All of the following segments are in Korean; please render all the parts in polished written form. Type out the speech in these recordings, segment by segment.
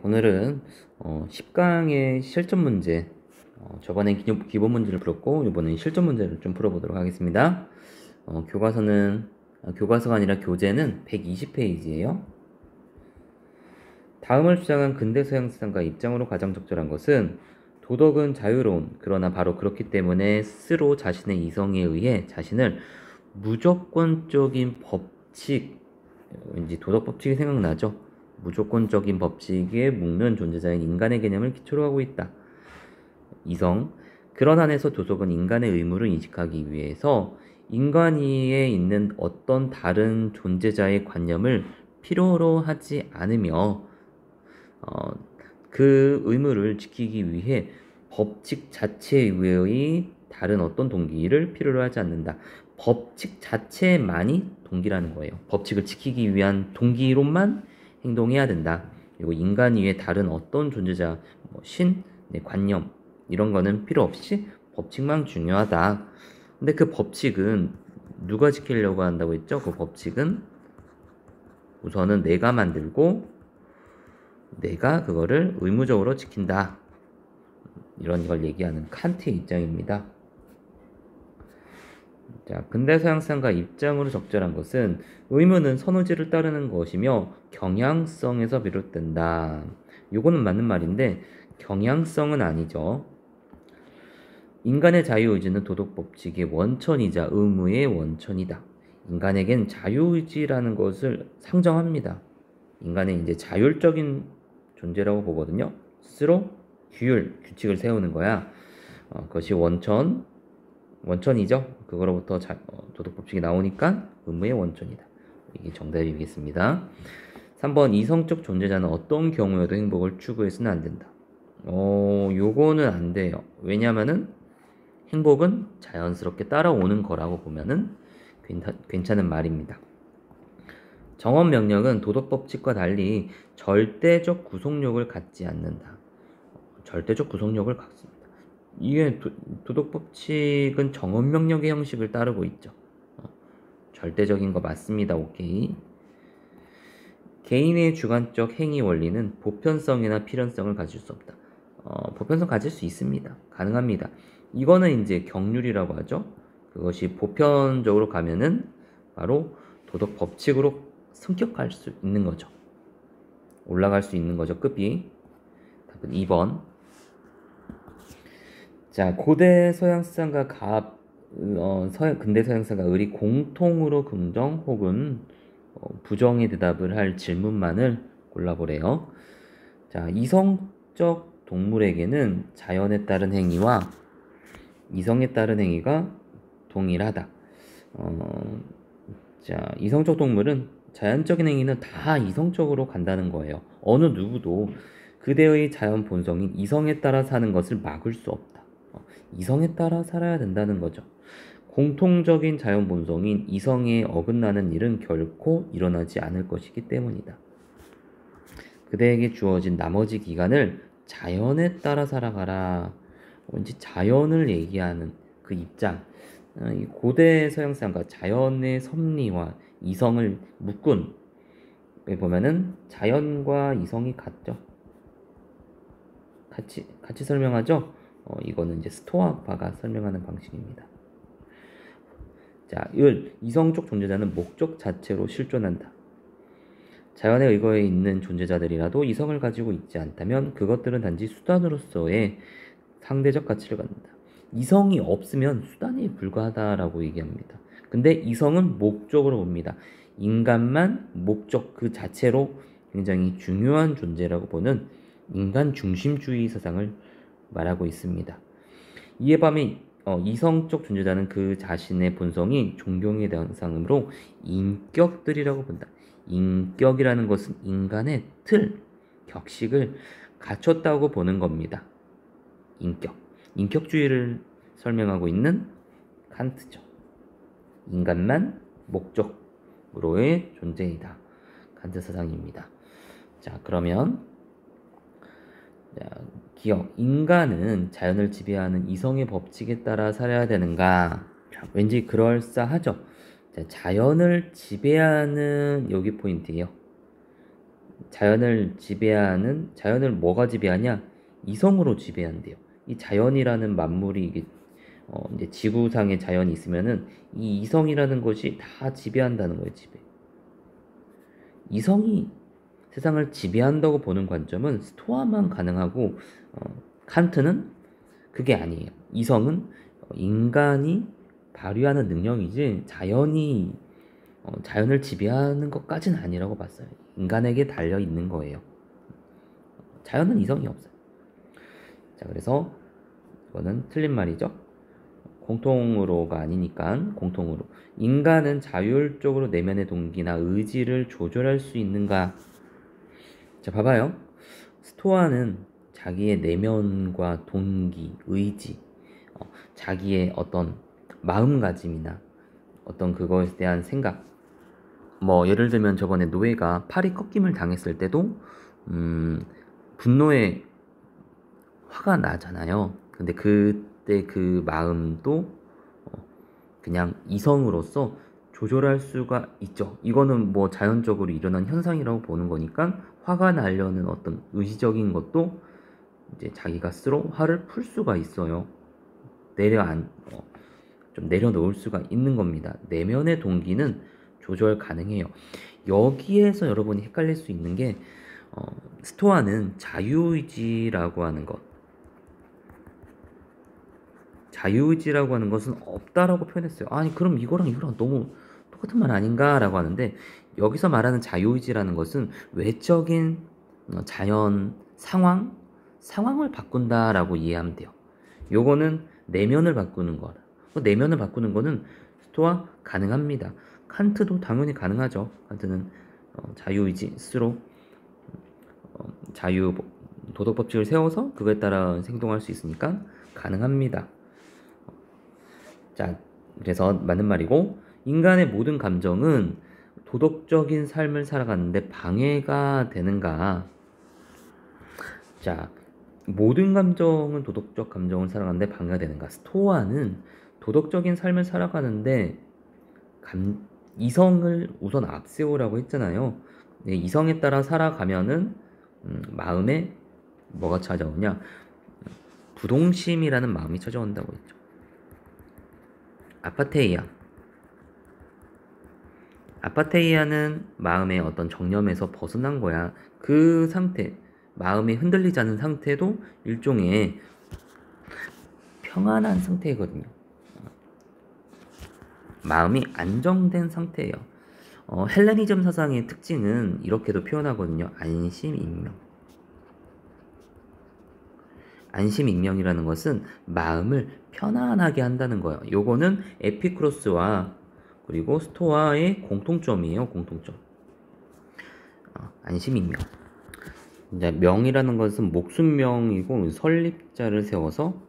오늘은 10강의 실전 문제, 저번엔 기본 문제를 풀었고 이번엔 실전 문제를 좀 풀어보도록 하겠습니다. 교과서가 아니라 교재는 120페이지예요. 다음을 주장한 근대 서양 사상가 입장으로 가장 적절한 것은 도덕은 자유로운, 그러나 바로 그렇기 때문에 스스로 자신의 이성에 의해 자신을 무조건적인 법칙, 왠지 도덕 법칙이 생각나죠? 무조건적인 법칙에 묶는 존재자인 인간의 개념을 기초로 하고 있다. 이성. 그런 한에서 도덕은 인간의 의무를 인식하기 위해서 인간위에 있는 어떤 다른 존재자의 관념을 필요로 하지 않으며 그 의무를 지키기 위해 법칙 자체의 다른 어떤 동기를 필요로 하지 않는다. 법칙 자체만이 동기라는 거예요. 법칙을 지키기 위한 동기로만 행동해야 된다. 그리고 인간 위에 다른 어떤 존재자, 신, 관념 이런 거는 필요 없이 법칙만 중요하다. 근데 그 법칙은 누가 지키려고 한다고 했죠? 그 법칙은 우선은 내가 만들고 내가 그거를 의무적으로 지킨다. 이런 걸 얘기하는 칸트의 입장입니다. 자, 근대 서양사상가 입장으로 적절한 것은 의무는 선우지를 따르는 것이며 경향성에서 비롯된다. 요거는 맞는 말인데 경향성은 아니죠. 인간의 자유의지는 도덕법칙의 원천이자 의무의 원천이다. 인간에겐 자유의지라는 것을 상정합니다. 인간은 이제 자율적인 존재라고 보거든요. 스스로 규칙을 세우는 거야. 그것이 원천이죠. 그거로부터 도덕법칙이 나오니까 의무의 원천이다. 이게 정답이겠습니다. 3번 이성적 존재자는 어떤 경우에도 행복을 추구해서는 안 된다. 요거는 안 돼요. 왜냐면은 행복은 자연스럽게 따라오는 거라고 보면은 괜찮은 말입니다. 정원 명령은 도덕법칙과 달리 절대적 구속력을 갖지 않는다. 절대적 구속력을 갖습니다. 이게 도덕법칙은 정원 명령의 형식을 따르고 있죠. 절대적인 거 맞습니다. 오케이. 개인의 주관적 행위 원리는 보편성이나 필연성을 가질 수 없다. 보편성 가질 수 있습니다. 가능합니다. 이거는 이제 경륜이라고 하죠. 그것이 보편적으로 가면은 바로 도덕 법칙으로 성격할 수 있는 거죠. 올라갈 수 있는 거죠. 급이. 답은 2번. 자, 고대 서양 사상가 근대 서양 사상가들이 공통으로 긍정 혹은 부정의 대답을 할 질문만을 골라보래요. 자, 이성적 동물에게는 자연에 따른 행위와 이성에 따른 행위가 동일하다. 자, 이성적 동물은 자연적인 행위는 다 이성적으로 간다는 거예요. 어느 누구도 그대의 자연 본성인 이성에 따라 사는 것을 막을 수 없다. 이성에 따라 살아야 된다는 거죠. 공통적인 자연 본성인 이성에 어긋나는 일은 결코 일어나지 않을 것이기 때문이다. 그대에게 주어진 나머지 기간을 자연에 따라 살아가라. 왠지 자연을 얘기하는 그 입장. 이 고대 서양사상가 자연의 섭리와 이성을 묶은 보면은 자연과 이성이 같죠. 같이 설명하죠. 이거는 이제 스토아파가 설명하는 방식입니다. 자, 이성적 존재자는 목적 자체로 실존한다. 자연에 의거해 있는 존재자들이라도 이성을 가지고 있지 않다면 그것들은 단지 수단으로서의 상대적 가치를 갖는다. 이성이 없으면 수단이 불과하다라고 얘기합니다. 근데 이성은 목적으로 봅니다. 인간만 목적 그 자체로 굉장히 중요한 존재라고 보는 인간 중심주의 사상을 말하고 있습니다. 이에 반해 이성적 존재자는 그 자신의 본성이 존경의 대상으로 인격들이라고 본다. 인격이라는 것은 인간의 틀, 격식을 갖췄다고 보는 겁니다. 인격주의를 설명하고 있는 칸트죠. 인간만 목적으로의 존재이다. 칸트 사상입니다. 자, 그러면 기억. 인간은 자연을 지배하는 이성의 법칙에 따라 살아야 되는가? 자, 왠지 그럴싸하죠. 자, 자연을 지배하는 여기 포인트예요. 자연을 뭐가 지배하냐? 이성으로 지배한대요. 이 자연이라는 만물이 이게 이제 지구상에 자연이 있으면은 이 이성이라는 것이 다 지배한다는 거예요, 지배. 이성이 세상을 지배한다고 보는 관점은 스토아만 가능하고 칸트는 그게 아니에요. 이성은 인간이 발휘하는 능력이지 자연을 지배하는 것까지는 아니라고 봤어요. 인간에게 달려 있는 거예요. 자연은 이성이 없어요. 자, 그래서 이거는 틀린 말이죠. 공통으로가 아니니까 공통으로. 인간은 자율적으로 내면의 동기나 의지를 조절할 수 있는가? 자, 봐봐요. 스토아는 자기의 내면과 동기, 의지, 자기의 어떤 마음가짐이나 어떤 그것에 대한 생각. 뭐 예를 들면 저번에 노예가 팔이 꺾임을 당했을 때도 분노에 화가 나잖아요. 근데 그때 그 마음도 그냥 이성으로서 조절할 수가 있죠. 이거는 뭐 자연적으로 일어난 현상이라고 보는 거니까 화가 나려는 어떤 의지적인 것도 이제 자기가 스스로 화를 풀 수가 있어요. 좀 내려놓을 수가 있는 겁니다. 내면의 동기는 조절 가능해요. 여기에서 여러분이 헷갈릴 수 있는 게 스토아는 자유의지라고 하는 것. 자유의지라고 하는 것은 없다라고 표현했어요. 아니 그럼 이거랑 이거랑 너무 똑같은 말 아닌가? 라고 하는데 여기서 말하는 자유의지라는 것은 외적인 자연 상황을 바꾼다라고 이해하면 돼요. 요거는 내면을 바꾸는 거라. 내면을 바꾸는 거는 스토아 가능합니다. 칸트도 당연히 가능하죠. 칸트는 자유의지 스스로 자유 도덕 법칙을 세워서 그거에 따라 행동할 수 있으니까 가능합니다. 자, 그래서 맞는 말이고 인간의 모든 감정은 도덕적인 삶을 살아가는데 방해가 되는가? 자, 모든 감정은 도덕적 감정을 살아가는데 방해가 되는가? 스토아는 도덕적인 삶을 살아가는데 이성을 우선 앞세우라고 했잖아요. 네, 이성에 따라 살아가면은 마음에 뭐가 찾아오냐? 부동심이라는 마음이 찾아온다고 했죠. 아파테이아는 마음의 어떤 정념에서 벗어난 거야. 그 상태, 마음이 흔들리지 않은 상태도 일종의 평안한 상태거든요. 마음이 안정된 상태예요. 헬레니즘 사상의 특징은 이렇게도 표현하거든요. 안심익명이라는 것은 마음을 편안하게 한다는 거예요. 요거는 에피쿠로스와 그리고 스토아의 공통점이에요. 공통점. 안심익명. 이제 명이라는 것은 목숨명이고 설립자를 써서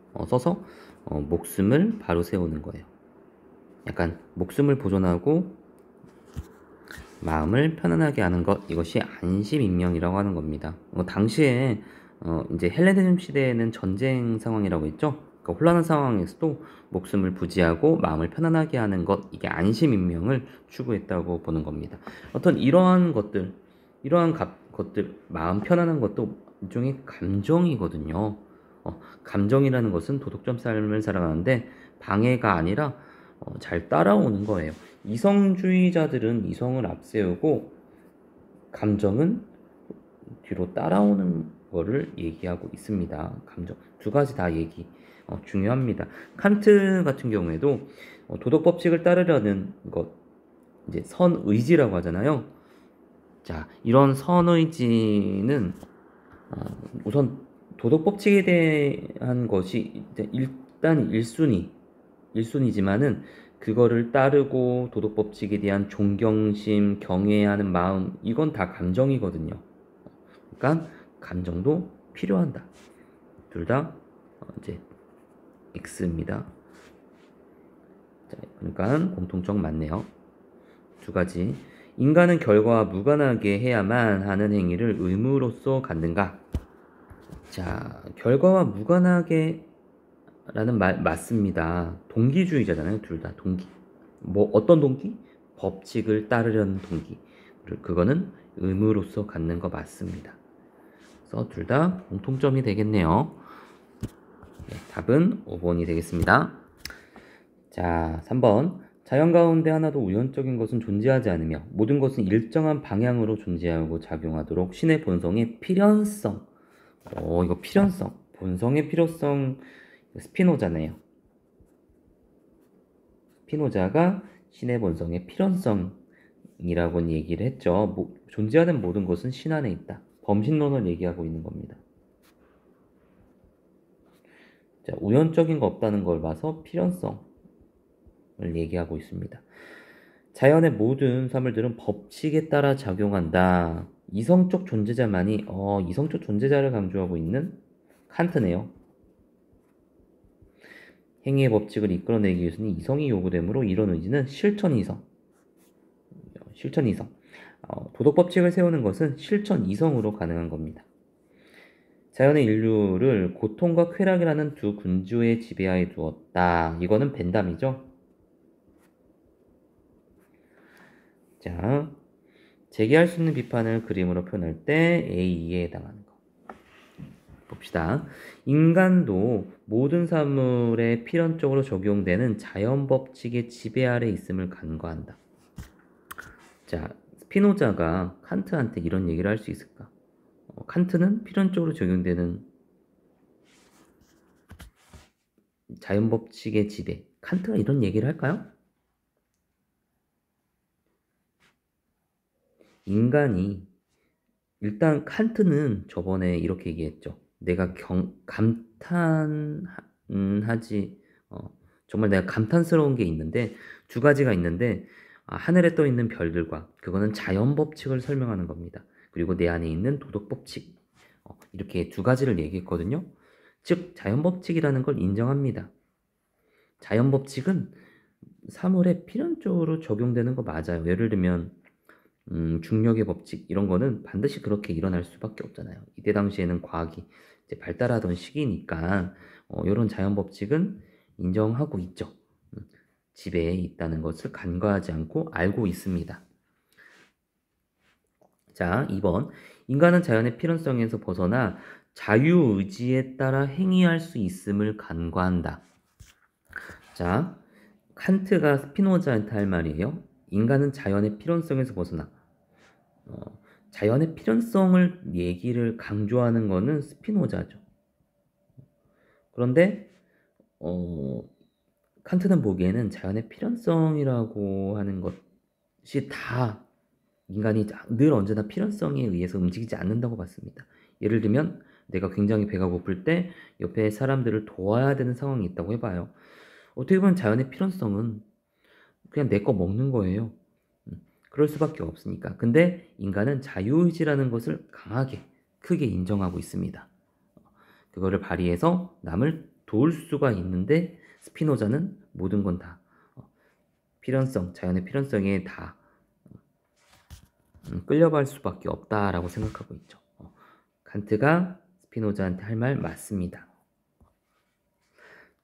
목숨을 바로 세우는 거예요. 약간 목숨을 보존하고 마음을 편안하게 하는 것, 이것이 안심익명이라고 하는 겁니다. 당시에 이제 헬레니즘 시대에는 전쟁 상황이라고 했죠. 그러니까 혼란한 상황에서도 목숨을 부지하고 마음을 편안하게 하는 것, 이게 안심인명을 추구했다고 보는 겁니다. 어떤 이러한 것들, 마음 편안한 것도 일종의 감정이거든요. 감정이라는 것은 도덕적 삶을 살아가는데 방해가 아니라 잘 따라오는 거예요. 이성주의자들은 이성을 앞세우고 감정은 뒤로 따라오는 거를 얘기하고 있습니다. 감정 두 가지 다 중요합니다. 칸트 같은 경우에도 도덕 법칙을 따르려는 것, 이제 선의지라고 하잖아요. 자, 이런 선의지는 우선 도덕 법칙에 대한 것이 일단 1순위지만은 그거를 따르고 도덕 법칙에 대한 존경심, 경애하는 마음, 이건 다 감정이거든요. 그러니까 감정도 필요한다. 둘 다 이제 X입니다. 자, 그러니까 공통점 맞네요. 두 가지. 인간은 결과와 무관하게 해야만 하는 행위를 의무로서 갖는가? 자, 결과와 무관하게 라는 말 맞습니다. 동기주의자잖아요. 둘 다 동기. 뭐 어떤 동기? 법칙을 따르려는 동기. 그거는 의무로서 갖는 거 맞습니다. 그래서 둘 다 공통점이 되겠네요. 네, 답은 5번이 되겠습니다. 자, 3번. 자연 가운데 하나도 우연적인 것은 존재하지 않으며 모든 것은 일정한 방향으로 존재하고 작용하도록 신의 본성의 필연성. 이거 필연성. 본성의 필요성 스피노자네요. 스피노자가 신의 본성의 필연성이라고 얘기를 했죠. 존재하는 모든 것은 신 안에 있다. 범신론을 얘기하고 있는 겁니다. 자, 우연적인 거 없다는 걸 봐서 필연성을 얘기하고 있습니다. 자연의 모든 사물들은 법칙에 따라 작용한다. 이성적 존재자만이 이성적 존재자를 강조하고 있는 칸트네요. 행위의 법칙을 이끌어내기 위해서는 이성이 요구되므로 이런 의지는 실천이성. 도덕 법칙을 세우는 것은 실천 이성으로 가능한 겁니다. 자연의 인류를 고통과 쾌락이라는 두 군주의 지배하에 두었다. 이거는 벤담이죠. 자, 제기할 수 있는 비판을 그림으로 표현할 때 A2에 해당하는 거. 봅시다. 인간도 모든 사물에 필연적으로 적용되는 자연 법칙의 지배 아래 있음을 간과한다. 자, 스피노자가 칸트한테 이런 얘기를 할 수 있을까? 칸트는 필연적으로 적용되는 자연 법칙의 지배. 칸트가 이런 얘기를 할까요? 인간이 일단 칸트는 저번에 이렇게 얘기했죠. 내가 정말 내가 감탄스러운 게 있는데 두 가지가 있는데 하늘에 떠 있는 별들과 그거는 자연 법칙을 설명하는 겁니다. 그리고 내 안에 있는 도덕 법칙 이렇게 두 가지를 얘기했거든요. 즉 자연 법칙이라는 걸 인정합니다. 자연 법칙은 사물에 필연적으로 적용되는 거 맞아요. 예를 들면 중력의 법칙 이런 거는 반드시 그렇게 일어날 수밖에 없잖아요. 이때 당시에는 과학이 이제 발달하던 시기니까 이런 자연 법칙은 인정하고 있죠. 지배에 있다는 것을 간과하지 않고 알고 있습니다. 자, 2번. 인간은 자연의 필연성에서 벗어나 자유의지에 따라 행위할 수 있음을 간과한다. 자, 칸트가 스피노자한테 할 말이에요. 인간은 자연의 필연성에서 벗어나 자연의 필연성을 얘기를 강조하는 거는 스피노자죠. 그런데 칸트는 보기에는 자연의 필연성이라고 하는 것이 다 인간이 늘 언제나 필연성에 의해서 움직이지 않는다고 봤습니다. 예를 들면 내가 굉장히 배가 고플 때 옆에 사람들을 도와야 되는 상황이 있다고 해봐요. 어떻게 보면 자연의 필연성은 그냥 내 거 먹는 거예요. 그럴 수밖에 없으니까. 근데 인간은 자유의지라는 것을 강하게 크게 인정하고 있습니다. 그거를 발휘해서 남을 도울 수가 있는데 스피노자는 모든 건 다 필연성, 자연의 필연성에 다 끌려갈 수밖에 없다라고 생각하고 있죠. 칸트가 스피노자한테 할 말 맞습니다.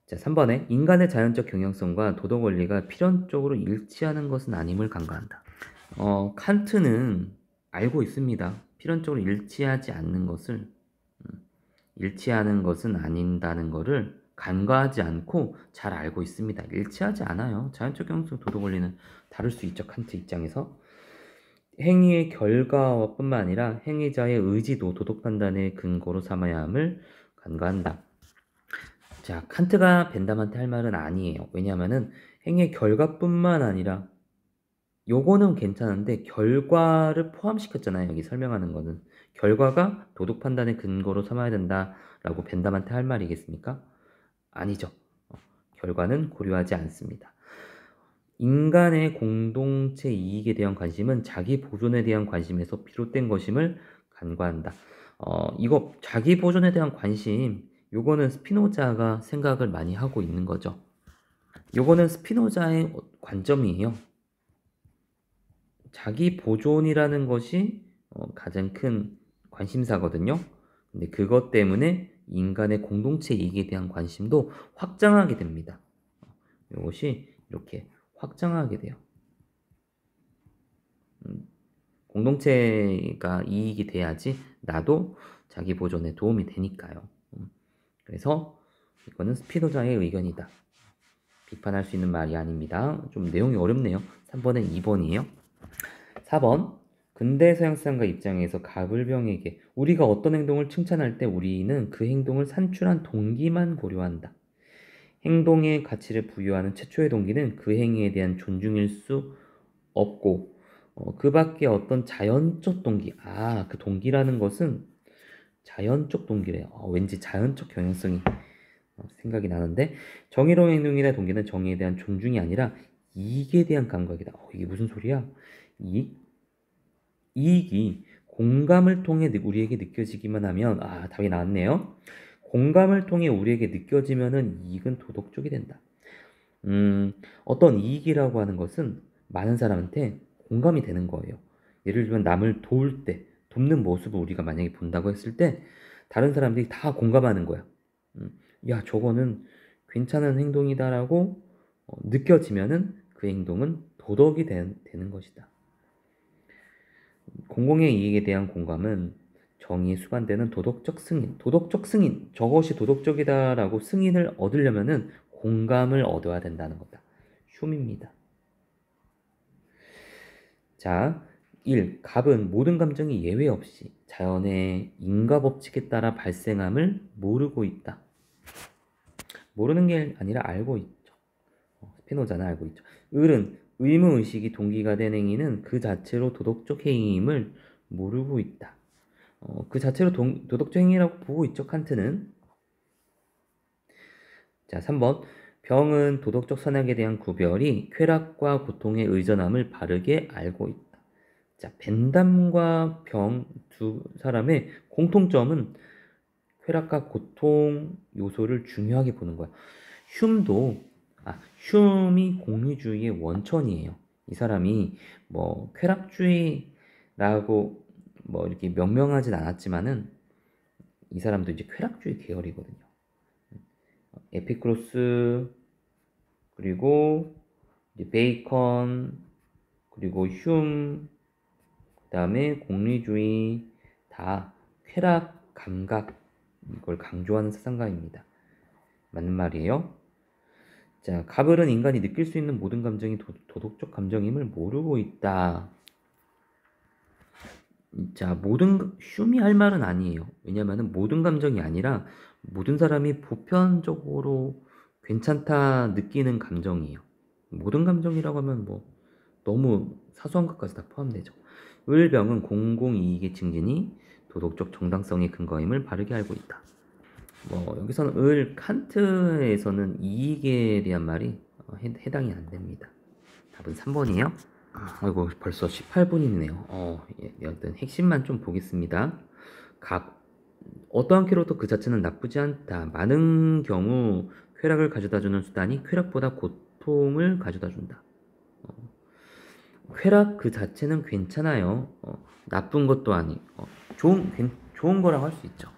자, 3번에 인간의 자연적 경향성과 도덕 원리가 필연적으로 일치하는 것은 아님을 간과한다. 칸트는 알고 있습니다. 필연적으로 일치하는 것은 아닌다는 것을 간과하지 않고 잘 알고 있습니다. 일치하지 않아요. 자연적 경향성, 도덕 원리는 다를 수 있죠. 칸트 입장에서. 행위의 결과뿐만 아니라 행위자의 의지도 도덕 판단의 근거로 삼아야 함을 간과한다. 자, 칸트가 벤담한테 할 말은 아니에요. 왜냐하면은 행위의 결과뿐만 아니라 요거는 괜찮은데 결과를 포함시켰잖아요. 여기 설명하는 거는 결과가 도덕 판단의 근거로 삼아야 된다라고 벤담한테 할 말이겠습니까? 아니죠. 결과는 고려하지 않습니다. 인간의 공동체 이익에 대한 관심은 자기 보존에 대한 관심에서 비롯된 것임을 간과한다. 이거 자기 보존에 대한 관심, 요거는 스피노자가 생각을 많이 하고 있는 거죠. 요거는 스피노자의 관점이에요. 자기 보존이라는 것이 가장 큰 관심사거든요. 근데 그것 때문에 인간의 공동체 이익에 대한 관심도 확장하게 됩니다. 이것이 이렇게 확장하게 돼요. 공동체가 이익이 돼야지 나도 자기 보존에 도움이 되니까요. 그래서 이거는 스피노자의 의견이다. 비판할 수 있는 말이 아닙니다. 좀 내용이 어렵네요. 3번은 2번이에요. 4번. 근대 서양 사상가 입장에서 가불병에게 우리가 어떤 행동을 칭찬할 때 우리는 그 행동을 산출한 동기만 고려한다. 행동의 가치를 부여하는 최초의 동기는 그 행위에 대한 존중일 수 없고 그 밖에 어떤 자연적 동기, 그 동기라는 것은 자연적 동기래요. 왠지 자연적 경향성이 생각이 나는데 정의로운 행동이나 동기는 정의에 대한 존중이 아니라 이익에 대한 감각이다. 이게 무슨 소리야? 이익이 공감을 통해 우리에게 느껴지기만 하면 답이 나왔네요. 공감을 통해 우리에게 느껴지면은 이익은 도덕적이 된다. 어떤 이익이라고 하는 것은 많은 사람한테 공감이 되는 거예요. 예를 들면 남을 도울 때, 돕는 모습을 우리가 만약에 본다고 했을 때 다른 사람들이 다 공감하는 거야. 야, 저거는 괜찮은 행동이다라고 느껴지면은 그 행동은 도덕이 되는 것이다. 공공의 이익에 대한 공감은 정의에 수반되는 도덕적 승인, 저것이 도덕적이다라고 승인을 얻으려면은 공감을 얻어야 된다는 거다. 흉입니다. 자, 1. 갑은 모든 감정이 예외 없이 자연의 인과 법칙에 따라 발생함을 모르고 있다. 모르는 게 아니라 알고 있죠. 스피노자는 알고 있죠. 을은 의무의식이 동기가 된 행위는 그 자체로 도덕적 행위임을 모르고 있다. 그 자체로 도덕적 행위라고 보고 있죠, 칸트는. 자, 3번. 병은 도덕적 선악에 대한 구별이 쾌락과 고통의 의존함을 바르게 알고 있다. 자, 벤담과 병 두 사람의 공통점은 쾌락과 고통 요소를 중요하게 보는 거야. 흉이 공리주의의 원천이에요. 이 사람이 뭐 쾌락주의라고 뭐 이렇게 명명하진 않았지만은 이 사람도 이제 쾌락주의 계열이거든요. 에피크로스, 그리고 이제 베이컨, 그리고 그다음에 공리주의, 다 쾌락 감각 이걸 강조하는 사상가입니다. 맞는 말이에요. 자, 가벌은 인간이 느낄 수 있는 모든 감정이 도덕적 감정임을 모르고 있다. 자, 흉이 할 말은 아니에요. 왜냐면은 모든 감정이 아니라 모든 사람이 보편적으로 괜찮다 느끼는 감정이에요. 모든 감정이라고 하면 뭐 너무 사소한 것까지 다 포함되죠. 을병은 공공이익의 증진이 도덕적 정당성의 근거임을 바르게 알고 있다. 여기서는 칸트에서는 이익에 대한 말이 해당이 안 됩니다. 답은 3번이에요. 아이고, 벌써 18분이네요. 여튼 핵심만 좀 보겠습니다. 어떠한 쾌락도 그 자체는 나쁘지 않다. 많은 경우 쾌락을 가져다주는 수단이 쾌락보다 고통을 가져다준다. 쾌락 그 자체는 괜찮아요. 나쁜 것도 아니고 좋은 거라고 할 수 있죠.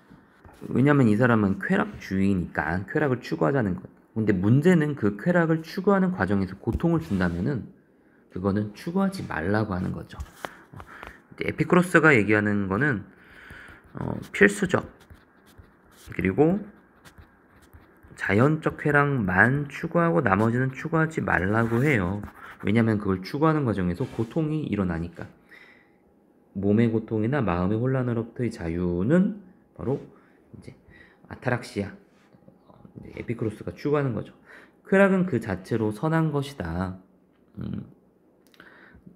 왜냐면 이 사람은 쾌락주의니까 쾌락을 추구하자는 것. 근데 문제는 그 쾌락을 추구하는 과정에서 고통을 준다면은 그거는 추구하지 말라고 하는 거죠. 에피크로스가 얘기하는 거는 필수적, 그리고 자연적 쾌락만 추구하고 나머지는 추구하지 말라고 해요. 왜냐면 그걸 추구하는 과정에서 고통이 일어나니까. 몸의 고통이나 마음의 혼란으로부터의 자유는 바로 이제 아타락시아, 에피크로스가 추구하는 거죠. 쾌락은 그 자체로 선한 것이다.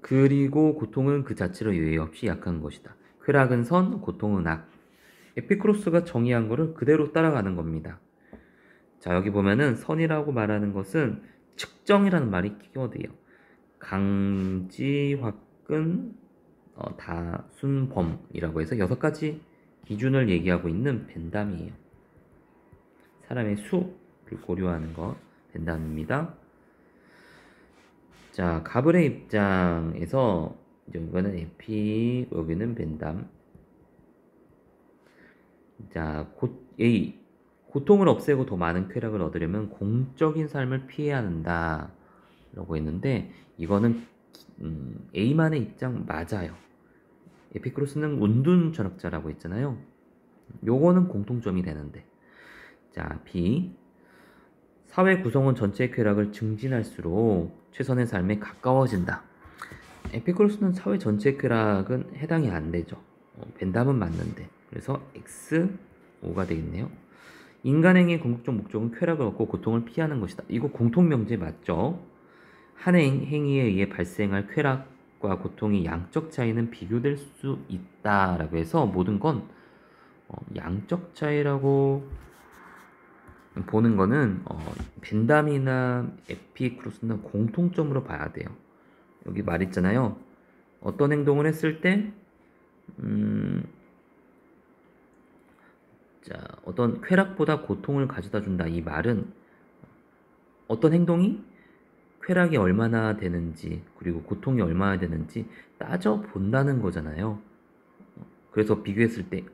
그리고 고통은 그 자체로 예외 없이 약한 것이다. 쾌락은 선, 고통은 악. 에피크로스가 정의한 거를 그대로 따라가는 겁니다. 자, 여기 보면은 선이라고 말하는 것은 측정이라는 말이 키워드예요. 강지, 화근, 다순범이라고 해서 6가지 기준을 얘기하고 있는 벤담이에요. 사람의 수를 고려하는 것, 벤담입니다. 자, 가불의 입장에서 이거는 에피, 여기는 벤담. 자, 고통을 없애고 더 많은 쾌락을 얻으려면 공적인 삶을 피해야 한다 라고 했는데 이거는 A만의 입장 맞아요. 에피쿠로스는 운둔 철학자라고 했잖아요. 요거는 공통점이 되는데. 자, B. 사회 구성원 전체의 쾌락을 증진할수록 최선의 삶에 가까워진다. 에피쿠로스는 사회 전체의 쾌락은 해당이 안 되죠. 벤담은 맞는데. 그래서 X, O가 되겠네요. 인간 행위의 궁극적 목적은 쾌락을 얻고 고통을 피하는 것이다. 이거 공통명제 맞죠? 한 행위에 의해 발생할 쾌락과 고통의 양적 차이는 비교될 수 있다라고 해서 모든 건 양적 차이라고 보는 거는 벤담이나 에피쿠로스는 공통점으로 봐야 돼요. 여기 말했잖아요. 어떤 행동을 했을 때 자, 어떤 쾌락보다 고통을 가져다 준다. 이 말은 어떤 행동이 쾌락이 얼마나 되는지 그리고 고통이 얼마나 되는지 따져 본다는 거잖아요. 그래서 비교했을 때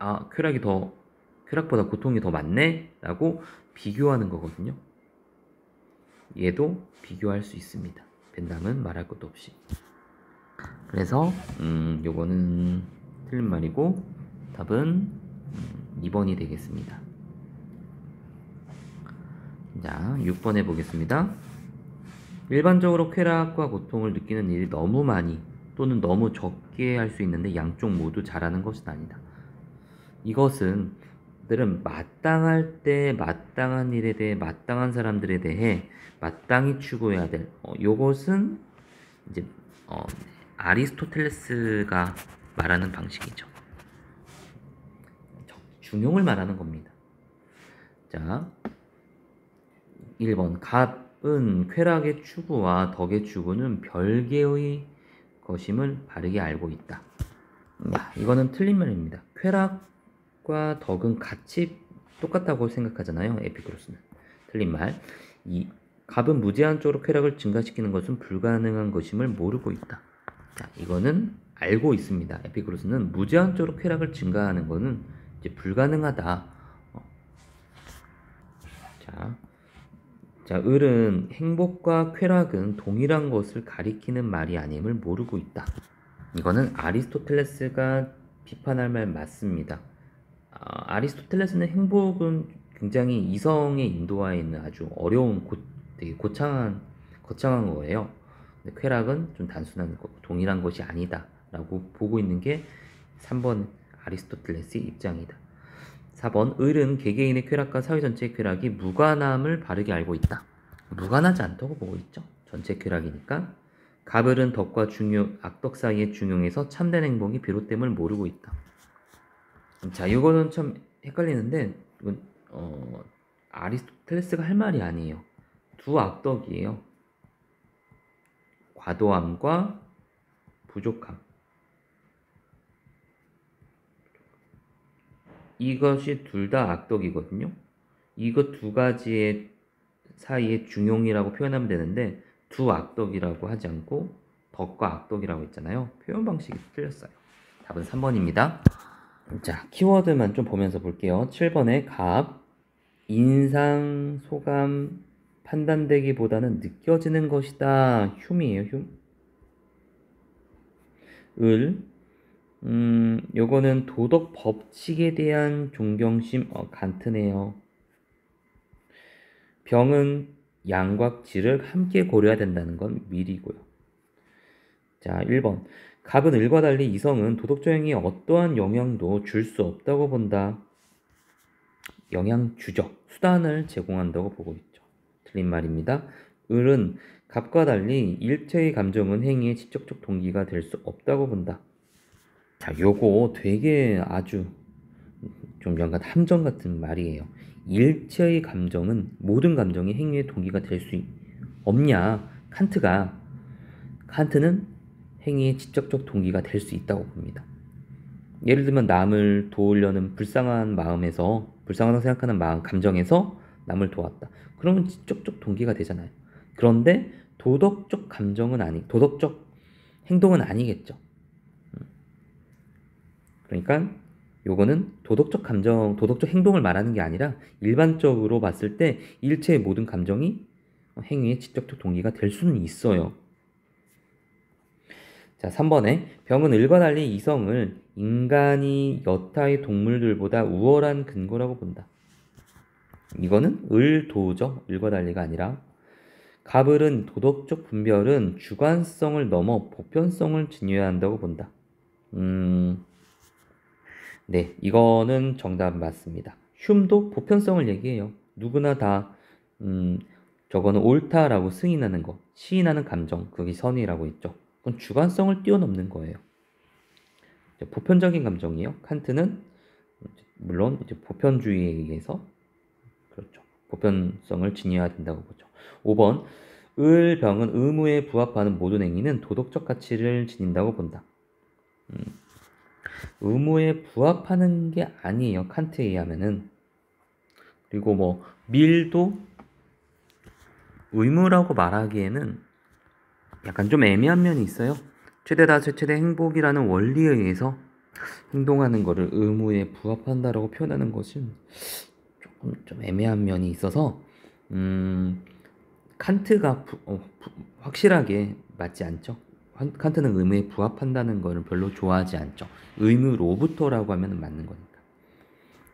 쾌락보다 고통이 더 많네? 라고 비교하는 거거든요. 얘도 비교할 수 있습니다. 벤담은 말할 것도 없이. 그래서 요거는 틀린 말이고 답은 2번이 되겠습니다. 자, 6번 해보겠습니다. 일반적으로 쾌락과 고통을 느끼는 일이 너무 많이 또는 너무 적게 할 수 있는데 양쪽 모두 잘하는 것은 아니다. 이것은 들은 마땅할 때 마땅한 일에 대해 마땅한 사람들에 대해 마땅히 추구해야 될 요것은 이제 아리스토텔레스가 말하는 방식이죠. 중용을 말하는 겁니다. 자, 1번 갑은 쾌락의 추구와 덕의 추구는 별개의 것임을 바르게 알고 있다. 야, 이거는 틀린 말입니다. 쾌락과 덕은 같이 똑같다고 생각하잖아요. 에피쿠로스는. 틀린 말. 이 갑은 무제한적으로 쾌락을 증가시키는 것은 불가능한 것임을 모르고 있다. 자, 이거는 알고 있습니다. 에피쿠로스는 무제한적으로 쾌락을 증가하는 것은 이제 불가능하다. 자, 을은 행복과 쾌락은 동일한 것을 가리키는 말이 아님을 모르고 있다. 이거는 아리스토텔레스가 비판할 말 맞습니다. 아리스토텔레스는 행복은 굉장히 이성의 인도하에 있는 아주 어려운 되게 거창한 거예요. 근데 쾌락은 좀 단순한 동일한 것이 아니다 라고 보고 있는 게 3번 아리스토텔레스의 입장이다. 4번 을은 개개인의 쾌락과 사회 전체의 쾌락이 무관함을 바르게 알고 있다. 무관하지 않다고 보고 있죠. 전체 쾌락이니까. 갑을은 덕과 악덕 사이의 중용에서 참된 행복이 비롯됨을 모르고 있다. 자, 이거는 참 헷갈리는데 이건 아리스토텔레스가 할 말이 아니에요. 두 악덕이에요. 과도함과 부족함. 이것이 둘 다 악덕이거든요. 이것 두 가지의 사이의 중용이라고 표현하면 되는데 두 악덕이라고 하지 않고 덕과 악덕이라고 했잖아요. 표현 방식이 틀렸어요. 답은 3번입니다. 자, 키워드만 좀 보면서 볼게요. 7번에 갑, 인상, 소감, 판단되기보다는 느껴지는 것이다. 흉이에요, 흉. 을, 요거는 도덕 법칙에 대한 존경심, 간트네요. 병은 양과 질을 함께 고려해야 된다는 건 미리고요. 자, 1번. 갑은 을과 달리 이성은 도덕적 행위에 어떠한 영향도 줄 수 없다고 본다. 영향 주죠. 수단을 제공한다고 보고 있죠. 틀린 말입니다. 을은 갑과 달리 일체의 감정은 행위의 직접적 동기가 될 수 없다고 본다. 자, 요거 되게 아주 좀 약간 함정 같은 말이에요. 일체의 감정은 모든 감정이 행위의 동기가 될 수 없냐. 칸트는 행위의 직접적 동기가 될 수 있다고 봅니다. 예를 들면 남을 도우려는 불쌍하다고 생각하는 감정에서 남을 도왔다. 그러면 직접적 동기가 되잖아요. 그런데 도덕적 행동은 아니겠죠. 그러니까 요거는 도덕적 행동을 말하는 게 아니라 일반적으로 봤을 때 일체의 모든 감정이 행위의 직접적 동기가 될 수는 있어요. 자, 3번에 병은 을과 달리 이성을 인간이 여타의 동물들보다 우월한 근거라고 본다. 이거는 을도죠. 을과 달리가 아니라. 갑을은 도덕적 분별은 주관성을 넘어 보편성을 중요한다고 본다. 네, 이거는 정답 맞습니다. 흉도 보편성을 얘기해요. 누구나 다 저거는 옳다라고 승인하는 거, 시인하는 감정, 그게 선이라고 했죠. 그건 주관성을 뛰어넘는 거예요. 보편적인 감정이에요. 칸트는 물론 이제 보편주의에 의해서 그렇죠. 보편성을 지녀야 된다고 보죠. 5번 을병은 의무에 부합하는 모든 행위는 도덕적 가치를 지닌다고 본다. 의무에 부합하는 게 아니에요. 칸트에 의하면은. 그리고 뭐 밀도 의무라고 말하기에는 약간 좀 애매한 면이 있어요. 최대다수 최대 행복이라는 원리에 의해서 행동하는 것을 의무에 부합한다라고 표현하는 것은 조금 좀 애매한 면이 있어서 칸트가 확실하게 맞지 않죠. 칸트는 의무에 부합한다는 것을 별로 좋아하지 않죠. 의무로부터라고 하면 맞는 거니까.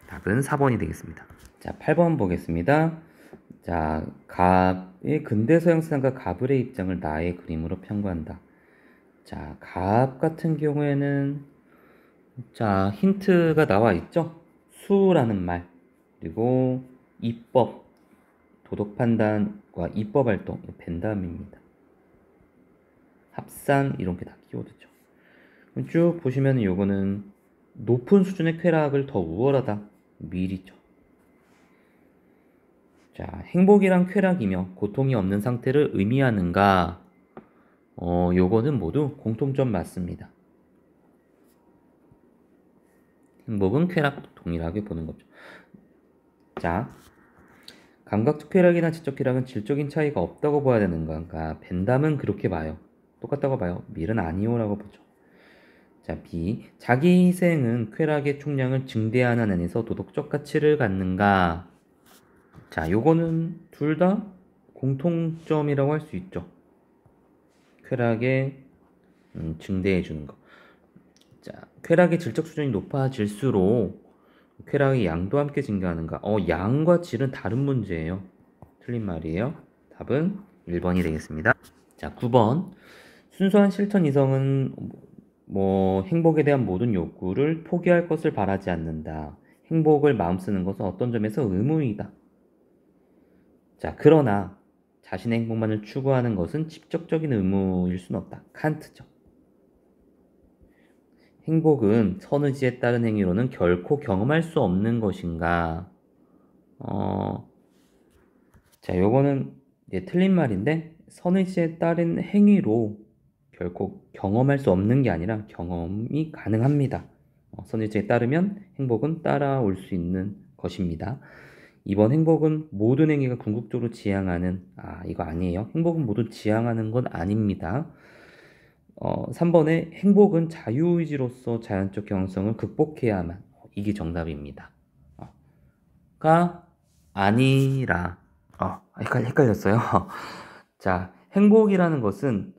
답은 4번이 되겠습니다. 자, 8번 보겠습니다. 자, 갑의 근대 서양 사상가 가불의 입장을 나의 그림으로 편구한다. 자, 갑 같은 경우에는 자, 힌트가 나와 있죠? 수라는 말, 그리고 입법, 도덕 판단과 입법 활동, 벤담입니다. 합산 이런 게 다 키워드죠. 쭉 보시면 요거는 높은 수준의 쾌락을 더 우월하다. 밀이죠. 자, 행복이란 쾌락이며 고통이 없는 상태를 의미하는가? 요거는 모두 공통점 맞습니다. 행복은 쾌락 동일하게 보는 거죠. 자, 감각적 쾌락이나 지적 쾌락은 질적인 차이가 없다고 봐야 되는 건가? 벤담은 그렇게 봐요. 똑같다고 봐요. 밀은 아니오라고 보죠. 자, B. 자기 희생은 쾌락의 총량을 증대하는 안에서 도덕적 가치를 갖는가? 자, 요거는 둘 다 공통점이라고 할 수 있죠. 쾌락에 증대해 주는 거. 자, 쾌락의 질적 수준이 높아질수록 쾌락의 양도 함께 증가하는가? 양과 질은 다른 문제예요. 틀린 말이에요. 답은 1번이 되겠습니다. 자, 9번. 순수한 실천 이성은 행복에 대한 모든 욕구를 포기할 것을 바라지 않는다. 행복을 마음 쓰는 것은 어떤 점에서 의무이다. 자, 그러나 자신의 행복만을 추구하는 것은 직접적인 의무일 수는 없다. 칸트죠. 행복은 선의지에 따른 행위로는 결코 경험할 수 없는 것인가? 자, 요거는 틀린 말인데 선의지에 따른 행위로 결코 경험할 수 없는 게 아니라 경험이 가능합니다. 선의지에 따르면 행복은 따라올 수 있는 것입니다. 이번 행복은 모든 행위가 궁극적으로 지향하는 이거 아니에요. 행복은 모두 지향하는 건 아닙니다. 3번에 행복은 자유의지로서 자연적 경향성을 극복해야만 이게 정답입니다. 가 아니라 헷갈렸어요. 자, 행복이라는 것은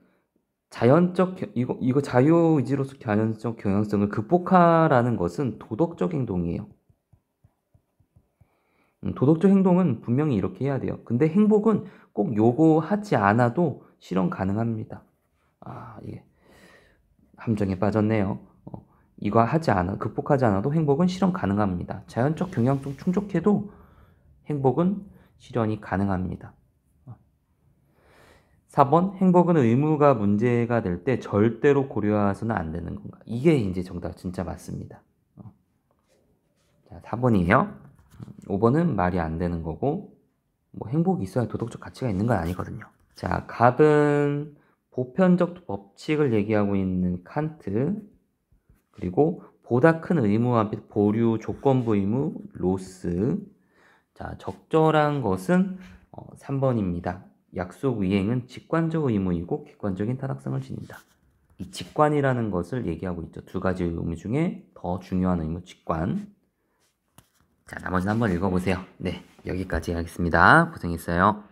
자연적 이거 자유의지로서 자연적 경향성을 극복하라는 것은 도덕적 행동이에요. 도덕적 행동은 분명히 이렇게 해야 돼요. 근데 행복은 꼭 요거 하지 않아도 실현 가능합니다. 이게 함정에 빠졌네요. 이거 극복하지 않아도 행복은 실현 가능합니다. 자연적 경향성 충족해도 행복은 실현이 가능합니다. 4번 행복은 의무가 문제가 될 때 절대로 고려해서는 안 되는 건가? 이게 이제 정답 진짜 맞습니다. 자, 4번이에요. 5번은 말이 안 되는 거고 행복이 있어야 도덕적 가치가 있는 건 아니거든요. 자, 갑은 보편적 법칙을 얘기하고 있는 칸트, 그리고 보다 큰 의무와 보류 조건부 의무 로스. 자, 적절한 것은 3번입니다. 약속 이행은 직관적 의무이고 객관적인 타당성을 지닌다. 이 직관이라는 것을 얘기하고 있죠. 두 가지 의무 중에 더 중요한 의무 직관. 자, 나머지는 한번 읽어보세요. 네, 여기까지 하겠습니다. 고생했어요.